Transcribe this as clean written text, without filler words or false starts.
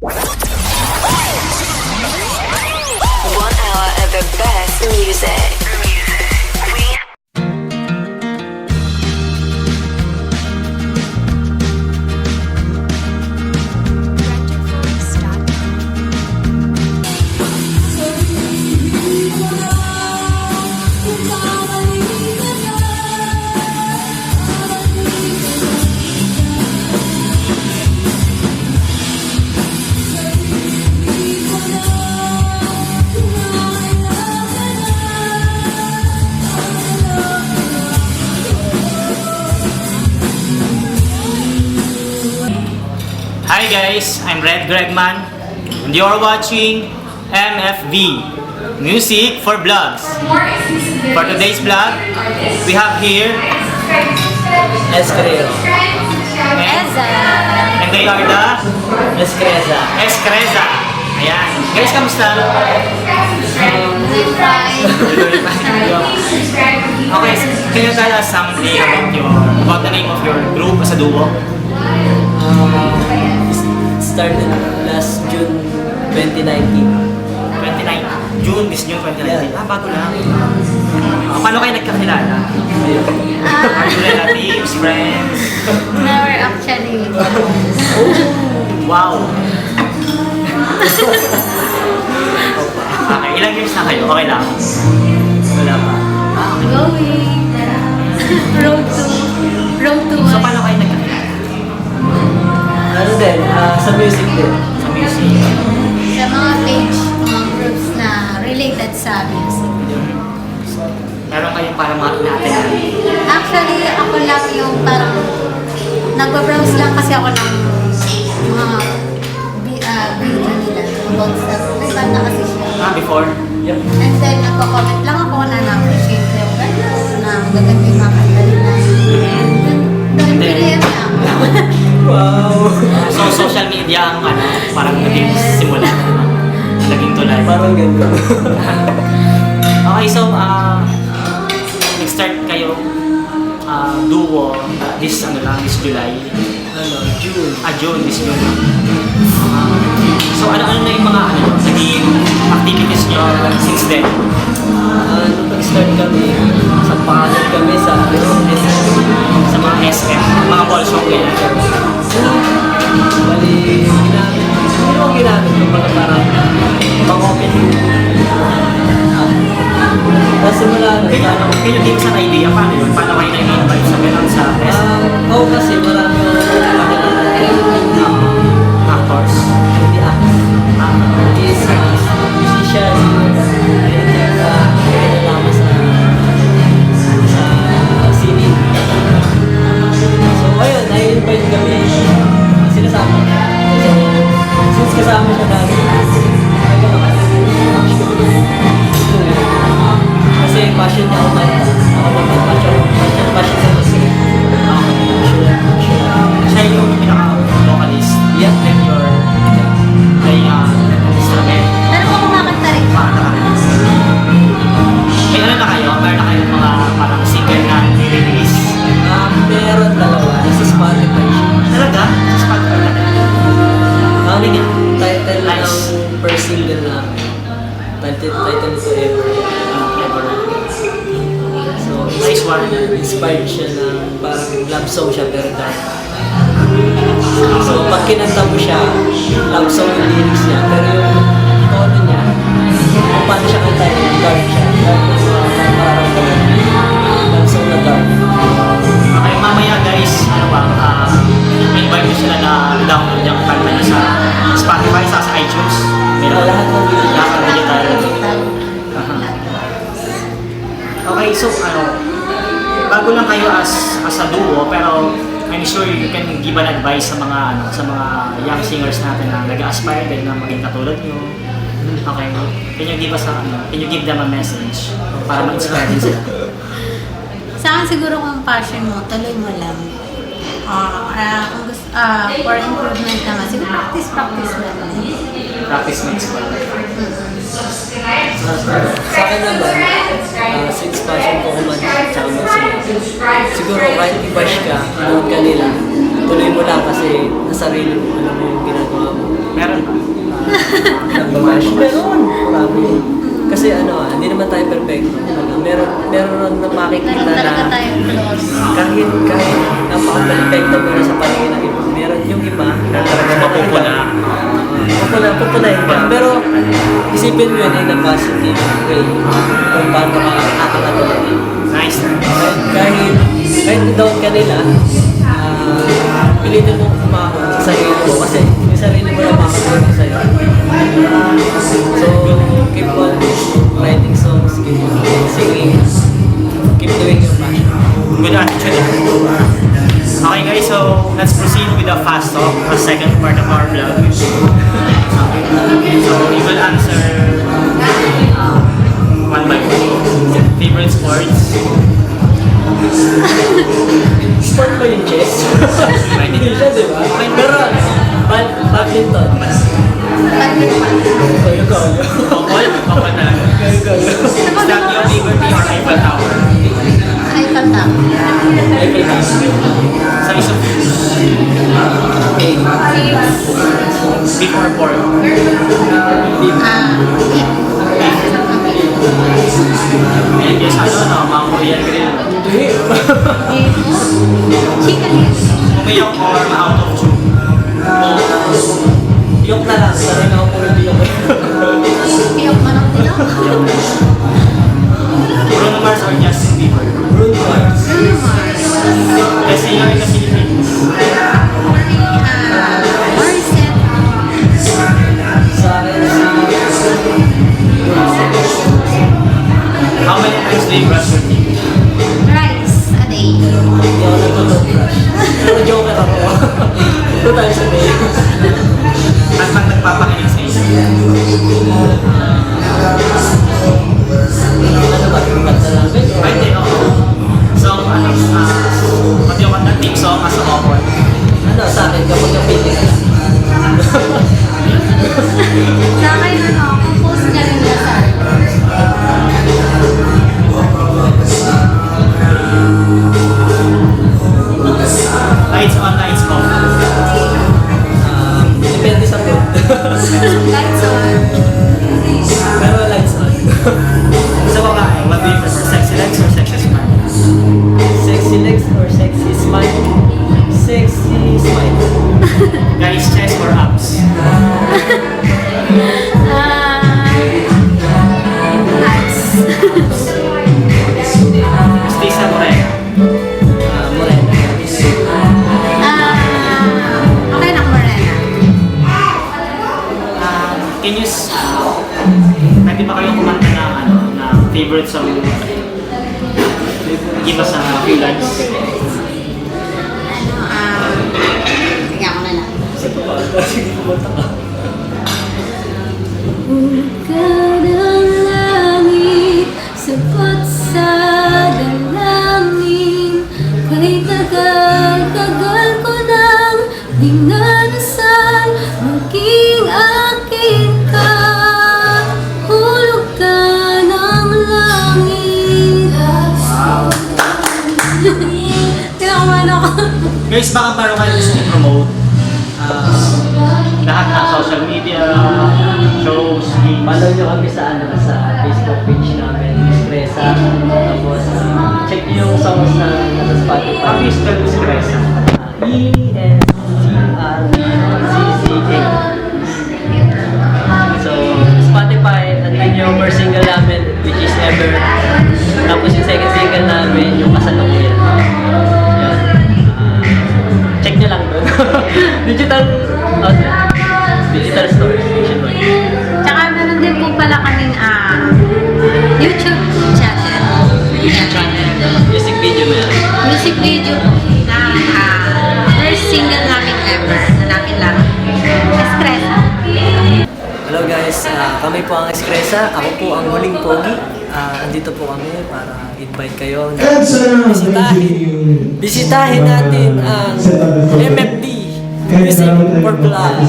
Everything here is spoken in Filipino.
hour of the best music. Hi guys, I'm Red Gregman and you're watching MFV, Music for Vlogs. For today's vlog, we have here ESCREZZA. and they are the ESCREZZA. ESCREZZA. Ayan. Guys, kamusta? Okay, can you tell us something about the name of your group as a duo? Started last June 2019. 29 June, this June 2019. Yeah. Bago lang. Paano kayo nagkakilala? Are you relatives, friends? Never actually. Wow! Okay, ilang years na kayo? Okay lang? Wala pa. Going. Road to So, paano kayo nagkakilala? Ano din, sa music din. Sa music? sa mga page, mga groups na related sa music. Meron kayong parang mga natin? Actually, ako lang yung parang nagbabrowse lang kasi ako ng mga video nila about stuff. May banda kasi siya. Before? Yep. And then, nagko-comment lang ako na na-appreciate ko yung gano'n, na magaganda yung mga kanta nila. Doon, PM lang. Wow! So, social media ang parang naging simula. Naging tulad. Parang ganda. Okay, so, nag-start kayo duo this July. June, this June. So, ano na yung mga naging activities nyo since then? Nung nag-start kami, sampahan kami sa SM. Sa mga SM, mga ball shop kayo. Bali, ginamit ko mga parang pang-open. Tapos simula na, Can you give us an idea paano yun? Paano kayo na-invite sa ganun sa SM? oo kasi marami yung nakakilala Actors? hindi is musician, nalama sa singing. So ayun, na-invite kami sila sa amin. Since kasama siya dati, kasi passion niya kumanta. Ako naman passion sa musik. Siya yung pinaka-vocalist. Yeah. Then you're playing instrument. Pero kung kumakanta rin. Paano ka rin? May ano na kayo? Meron na kayong mga parang single na nire-release? Meron dalawa. Nasa Spotify siya. Talaga? Sa Spotify na rin? Ano yung title Nice. ng first single namin? Title to Ever. So, Nice one. inspired siya ng parang love song siya pero dark. So, pag kinanta mo siya, love song yung lyrics niya, pero yung tono niya, kung paano siya kantahin, dark siya. Dark na mararamdaman. Love song na dark. Okay, mamaya guys, invite nyo sila na download yung kanta nyo sa Spotify, sa iTunes. Meron Lahat ng video. lahat ng digital. Okay, so bago lang kayo as a duo, pero I'm sure you can give an advice sa mga young singers natin na nag-aspire din na maging katulad nyo. Okay, can you give us can you give them a message para ma-inspire din sila? Sa akin siguro kung passion mo, tuloy mo lang. Kung gusto, for improvement naman, siguro practice lang. Practice makes well. Sa akin naman, since passion ko kumanta at saka magsulat, siguro kahit i-bash ka, noon ka nila, tuloy mo lang kasi nasarili mo, alam mo yung ginagawa mo. Meron ba? Nagbabash. Meron. Marami. Kasi hindi naman tayo perfecto. Meron na makikita Meron talaga na tayong flaws. kahit napaka-perfecto mo na sa paningin ng iba. Meron yung iba na talaga Mapupuna. Pupunahin ka. Pero isipin mo yun in a positive way. Kung paano ka nakakatulog. Nice. Kahit down ka nila, pilitin mo kumahon sa sarili mo kasi yung sarili mo lang makakatulog sa'yo. So, keep on writing songs, keep on singing, keep doing your passion. Good attitude. Okay guys, so let's proceed with the fast talk, the second part of our vlog. So we will answer one by one. Favorite sports? Sport ba yung chess? Hindi siya, di ba? Pero, badminton. Kayo. Bokol? Bokol talaga. Is that your Liberty or Eiffel Tower? Eiffel Tower. Size of fish? Beef or pork? And yes, mga Korean grill. Chicken. Umiyak or out of tune? Yok na lang. Sanay na ako puro yok. Iyok manok nila. Bruno Mars or Justin Bieber? Bruno Mars. Bruno Mars. Best singer in the Philippines? Morissette. Sa akin How many times do you brush your teeth? Rice a day. Hindi ako nagtututbrush. Pero joker ako. 2 times a day. At pag nagpapakinig sa iyo? Ano ba? Kanta namin? Pwede, oo. Song, pati yung kanta team song as a couple. Sa akin, kapag napili ka lang. Sa akin, compose niya rin niya sa Lights on, lights off. Depende sa mood. lights on. Pero lights on. Sa babae, what do you prefer? Sexy legs or sexy smile? Sexy legs or sexy smile? Sexy smile. Guys, chest or abs? Stisa Morena. Morena. Okay lang, Morena. Can you, pwede ba kayong kumanta ng favorite song? Give us a few lines. Sige ako na lang. Sige, pumunta ka. Bukad ang langit, sapat sa dalangin. Kay tagal-tagal ko nang dinanasal, maging akin ka. Hulog ka ng langit. Tinakaman ako. Guys, baka parang kayo gusto i-promote lahat ng social media, shows, games. Follow nyo kami sa Facebook page namin, ESCREZZA. Tapos, check nyo yung songs na nasa Spotify. How do you spell ESCREZZA? ESCREZZA. So, Spotify, nandun yung first single namin, which is Ever. Tapos yung second single namin, yung Kasalukuyan. Yan. Check nyo lang doon. Digital outlet. Digital store. Nationwide. Tsaka meron din po pala kaming YouTube channel. Music video mo yan. Music video na first single namin ever. Hanapin lang. ESCREZZA. Hello guys, kami po ang ESCREZZA. Ako po ang huling pogi. Andito po kami para invite kayo na bisitahin natin ang MFD Music for Plus.